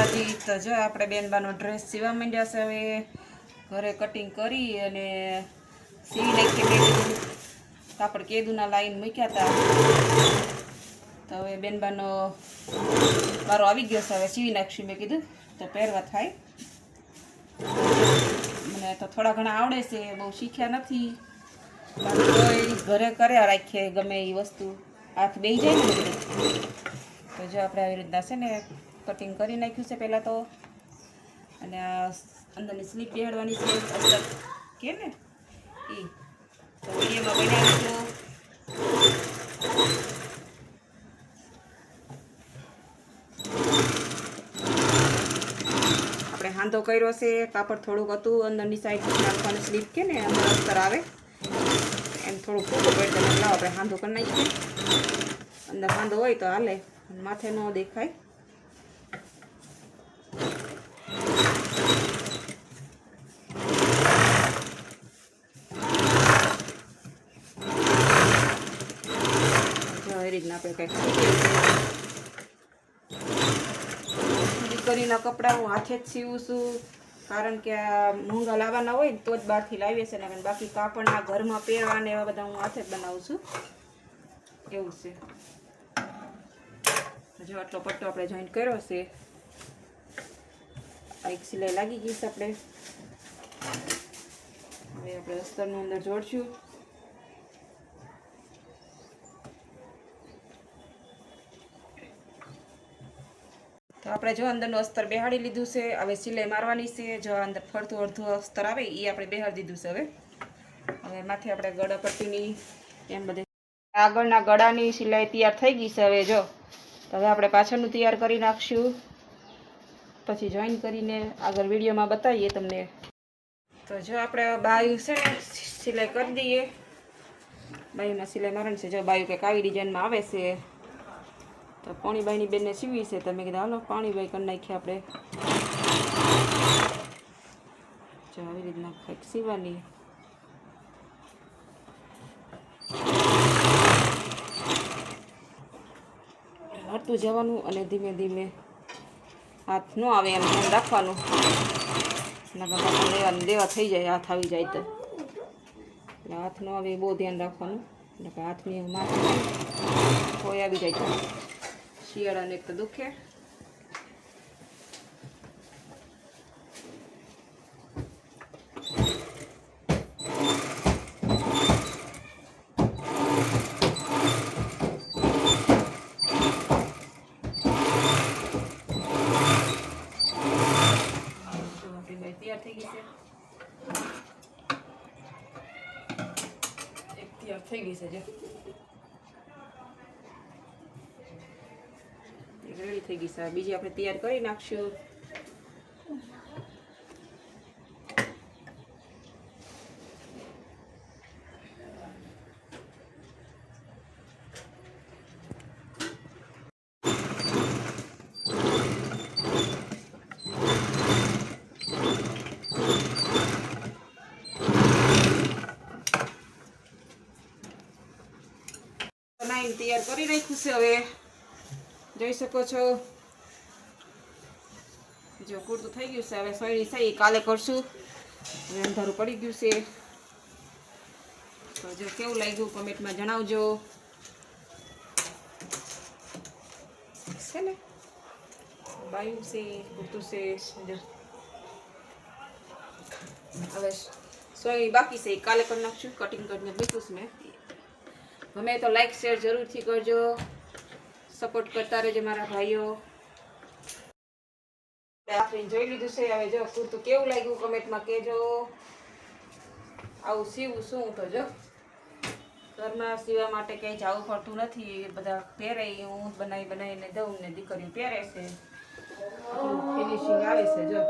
માતાજી. તો જો આપણે બેનબાનો ડ્રેસ સીવા માંડ્યા છે. હવે ઘરે કટિંગ કરી અને સીવી નાખી. મેં કીધું કાપડ કેદુના લાઈન મૂક્યા હતા. તો હવે બેનબાનો મારો આવી ગયો છે. હવે સીવી નાખશું મેં કીધું તો પહેરવા થાય. મને તો થોડા ઘણા આવડે છે, બહુ શીખ્યા નથી. કોઈ ઘરે કર્યા રાખીએ ગમે એ વસ્તુ હાથ બેસી જાય ને બધું. તો જો આપણે આવી રીતના છે ને કટિંગ કરી નાખ્યું છે પહેલાં તો. અને આ અંદરની સ્લીપ બેહાડવાની છે અંદર કે ને એ તો વિડીયોમાં બનાવીશું. આપણે હાંધો કર્યો છે, કાપડ થોડુંક હતું અંદરની સાઈડ નાખવાની સ્લીપ કે ને અંદર અસ્તર આવે એમ થોડુંક ફૂટું પડી તો લાવો આપણે હાંધો કરી નાખીએ. અંદર હાંધો હોય તો હાલે, માથે ન દેખાય. એ રીતના આપણે કંઈક દીકરીના કપડાં હું હાથે જ સીવું છું, કારણ કે આ મોંઘા લાવવાના હોય ને તો જ બહારથી લાવીએ છીએ ને. બાકી કાપડના ઘરમાં પહેરવાને એવા બધા હું હાથે જ બનાવું છું. એવું છે. જો આટલો પટ્ટો આપણે જોઈન્ટ કર્યો છે. આ એક સિલાઈ લાગી ગઈ છે. આપણે હવે આપણે અસ્તરનું અંદર જોડશું. તો આપણે જો અંદરનું અસ્તર બેહાડી લીધું છે. હવે સિલાઈ મારવાની છે. જો અંદર ફરતું અડધું અસ્તર આવે એ આપણે બેહાડી દીધું છે. હવે માથે આપણે ગળા પટ્ટીની એમ બધે આગળના ગળાની સિલાઈ તૈયાર થઈ ગઈ છે. હવે જો તો હવે આપણે પાછળનું તૈયાર કરી નાખશું, પછી જોઈન કરીને આગળ વિડીયોમાં બતાવીએ તમને. તો જો આપણે બાયું છે ને સિલાઈ કરી દઈએ. બાયુમાં સિલાઈ મારવાની છે. જો બાયું કંઈક આવી ડિઝાઇનમાં આવે છે. તો પાણીબાઈની બેનને સીવી છે. તમે કીધું હાલો પાણીબાઈ કરી નાખીએ આપણે. જો આવી રીતના કંઈક સીવાની. હરતું જવાનું અને ધીમે ધીમે હાથ ન આવે એમ ધ્યાન રાખવાનું. લેવાનું દેવા થઈ જાય, હાથ આવી જાય તો. એટલે હાથ ન આવે એ બહુ ધ્યાન રાખવાનું. એટલે હાથની માથે કોઈ આવી જાય તો શિયાળાને એક તો દુખે. તૈયાર થઈ ગઈ છે. એક તૈયાર થઈ ગઈ છે. જો રેડી થઈ ગઈ છે. બીજી આપણે તૈયાર કરી નાખશું. તૈયાર કરી નાખ્યું છે. હવે જોઈ શકો છો. જો કુર્તું થઈ ગયું છે. હવે સોયડી થઈ કાલે કરશું. હવે અંધારું પડી ગયું છે. તો જો કેવું લાગ્યું કમેન્ટમાં જણાવજો. છે ને બાયું છે, કુર્તું છે. હવે સોયડી બાકી છે, કાલે કરી નાખશું. કટિંગ કરીને મૂક્યું છે મેં. ગમે તો લાઈક શેર જરૂરથી કરજો, સપોર્ટ કરતા રહેજો મારા ભાઈઓ. આપણે જોઈ લીધું છે. હવે જો કુર્તું કેવું લાગ્યું કમેન્ટમાં કહેજો. આવું સીવું શું તો જો ઘરમાં સીવા માટે કંઈ જવું પડતું નથી. બધા પહેરે હું બનાવીને દઉં ને દીકરીઓ પહેરે છે. ફિનિશિંગ આવે છે. જો